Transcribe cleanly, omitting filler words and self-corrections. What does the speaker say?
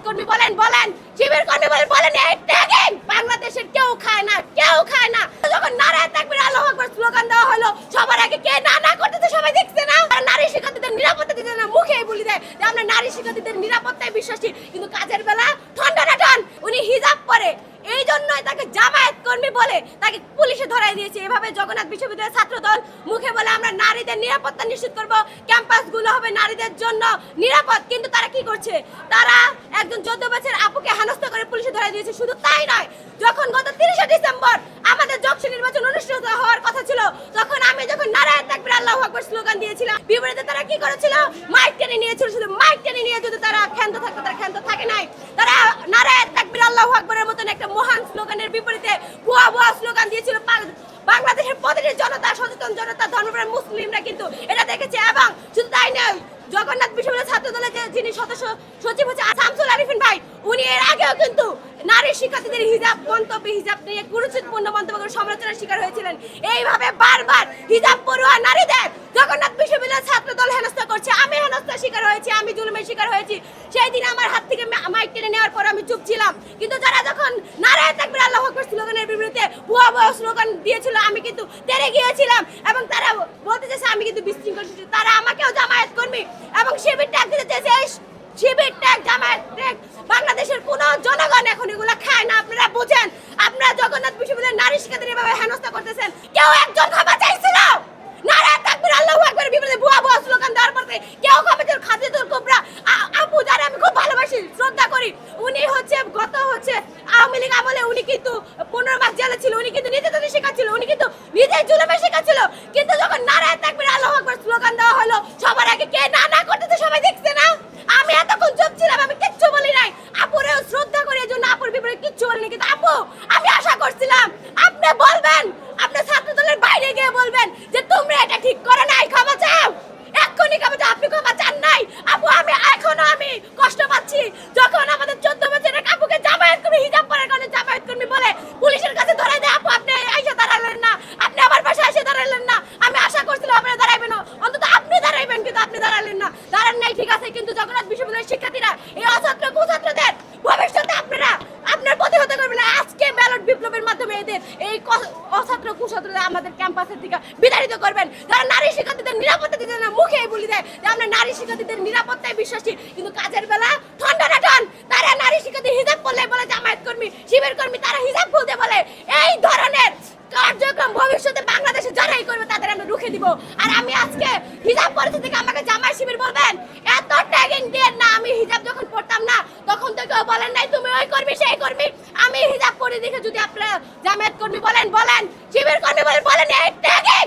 কর্মী বলেন শিবির কর্মী বলেন এই ট্যাগিং বাংলাদেশের কেউ খায় না যখন নারায়ে তাকবীর আল্লাহু আকবার স্লোগান দেওয়া হলো সবার আগে কে না করতেছে সবাই দেখছে না নারী শিক্ষার্থীদের নিরাপত্তা দিতে না মুখেই বলে দেয় যে আমরা নারী শিক্ষার্থীদের নিরাপত্তায় বিশ্বাসী কিন্তু কাজের বেলা ঠন উনি হিজাব পরে এই জন্যই তাকে জামায়াত কর্মী বলে তাকে পুলিশে ধরায় দিয়েছে। এভাবে জগন্নাথ বিশ্ববিদ্যালয়ের ছাত্রদল মুখে বলে আমরা নারীদের নিরাপত্তা নিশ্চিত করব, ক্যাম্পাসগুলো হবে নারীদের জন্য নিরাপদ, কিন্তু তারা কি করছে? তারা একজন 14 বছরের আপুকে হেনস্থা করে পুলিশে ধরায় দিয়েছে। শুধু তাই নয়, যখন গত 30 ডিসেম্বর আমাদের যশোর নির্বাচন অনুষ্ঠিত হওয়ার কথা ছিল তখন আমি যখন নারায়ে তাকবীর আল্লাহু আকবার স্লোগান দিয়েছিলাম বিপরীতে তারা কি করেছিল? মাইক টেনে নিয়েছিল। শুধু মাইক টেনে নিয়ে যদি তারা ক্ষান্ত থাকতো তারা ক্ষান্ত থাকে নাই। তারা নারায়ে তাকবীর আল্লাহু আকবারের মতন একটা মহান স্লোগানের বিপরীতে ভুয়া স্লোগান দিয়েছিল। বাংলাদেশের প্রতিটি জনতা, সচেতন জনতা, ধর্মপ্রাণ মুসলিমরা কিন্তু এটা দেখেছে। এবং শুধু তাই নয়, জগন্নাথ বিশ্ববিদ্যালয় ছাত্র দলের যিনি সদস্য সচিব হচ্ছে শামসুল আরিফিন ভাই, উনি এর আগেও কিন্তু নারী শিক্ষার্থীদের হিজাব নিয়ে গুরুত্বপূর্ণ মন্তব্য করে সমালোচনার শিকার হয়েছিলেন। এইভাবে বারবার হিজাব পড়ুয়া নারীদের জগন্নাথ বিশ্ববিদ্যালয়ের ছাত্র দল হেনস্থা করছে। আমি হেনস্থার শিকার হয়েছি, আমি জুলুমের শিকার হয়েছি। সেই দিন আমার হাত থেকে মাইক টেনে নেওয়ার পর আমি চুপ ছিলাম, কিন্তু যারা যখন নারায়ে তাকবীর আল্লাহু আকবার স্লোগানের বিরুদ্ধে ভুয়া স্লোগান দিয়েছিল আমি কিন্তু তেড়ে গিয়েছিলাম এবং তারা বলতে চাইছে আমি কিন্তু বিশৃঙ্খল। তারা আমাকেও জামায়াত কর্মী এবং শিবির ট্যাগ দিতে চেয়েছে। শিবির ট্যাগ, জামায়াত ট্যাগ বাংলাদেশের কোন জনগণ এখন এগুলা খায় না। আপনারা বুঝেন, আপনারা জগন্নাথ বিশ্ববিদ্যালয়ের নারী শিক্ষার্থীদের এভাবে হেনস্থা করতেছেন। কেউ একজন ক্ষমা চাইছিল? নারায়ে তাকবীর আল্লাহু আকবারের বিরুদ্ধে ভুয়া স্লোগান দেওয়ার পরে কেউ ক্ষমা চাইছিল? খাদিজাতুল কুবরা আপু, যারা আমি খুব ভালোবাসি, শ্রদ্ধা করি, উনি গত আওয়ামী লীগ আমলে উনি কিন্তু 15 মাস জেলে ছিল। উনি কিন্তু নির্যাতনের শিকার ছিল, উনি কিন্তু নিজেই জুলুমের শিকার ছিল। কিন্তু যখন নারায়ে তাকবীর আল্লাহু আকবার স্লোগান দেওয়া হলো সবার আগে কে না করতেছে সবাই দেখছে না। আমি এতক্ষণ চুপ ছিলাম, আমি কিচ্ছু বলি নাই। আপুরেও শ্রদ্ধা করি, এই জন্য আপুর বিপরীতে কিচ্ছু বলিনি। কিন্তু আপু, আমি আশা করছিলাম আপনি বলবেন, আপনি ছাত্র দলের বাইরে গিয়ে বলবেন যে তোমরা এটা ঠিক করে নাই, ক্ষমা চাও, এক্ষুনি ক্ষমা চাও। আপনি ক্ষমা চান নাই। আপু, এখনো আমি কষ্ট পাচ্ছি যখন আমাদের 14 বছরের আপুকে জামায়াত কর্মী, হিজাব পরার কারণে জামায়াত কর্মী বলে পুলিশের কাছে ধরাই দেয়। আপু, আপনি এসে দাঁড়ালেন না, আপনি আমার পাশে এসে দাঁড়ালেন না। আমি আশা করছিলাম আপনারা দাঁড়াইবেন, অন্তত আপনি দাঁড়াইবেন, কিন্তু আপনি দাঁড়ালেন না। দাঁড়ান নাই, ঠিক আছে, কিন্তু জগন্নাথ বিশ্ববিদ্যালয়ের শিক্ষার্থীরা, এই অছাত্র কুছাত্রদের ভবিষ্যতে আপনার প্রতিহত করবেন না। আজকে ব্যালট বিপ্লবের মাধ্যমে এদের এই অছাত্র কুছাত্রদের আমাদের ক্যাম্পাসের থেকে বিতাড়িত করবেন। যারা নারী শিক্ষার্থীদের নিরাপত্তা দিতে না মুখেই বলে দেয় যে আমরা নারী শিক্ষার্থীদের নিরাপত্তায় বিশ্বাসী, কিন্তু কাজের বেলা ঠন। তারা নারী শিক্ষার্থী হিজাব করলে বলে জামায়াত কর্মী, শিবির কর্মী, তারা হিজাব খুলতে বলে। এই ধরনের কার্যক্রম ভবিষ্যতে বাংলাদেশে যারাই করবে তাদের আমরা রুখে দিব। আর আমি আজকে হিজাব পরিস্থিতি থেকে আমাকে জামায়াত শিবির বলবেন এত ট্যাগিং দিয়ে না। আমি হিজাব যখন পড়তাম না তখন তো কেউ বলেন নাই তুমি ওই কর্মী সেই কর্মী। আমি হিজাব পরে দেখে যদি আপনারা জামায়াত কর্মী বলেন শিবির কর্মী বলেন এই ট্যাগিং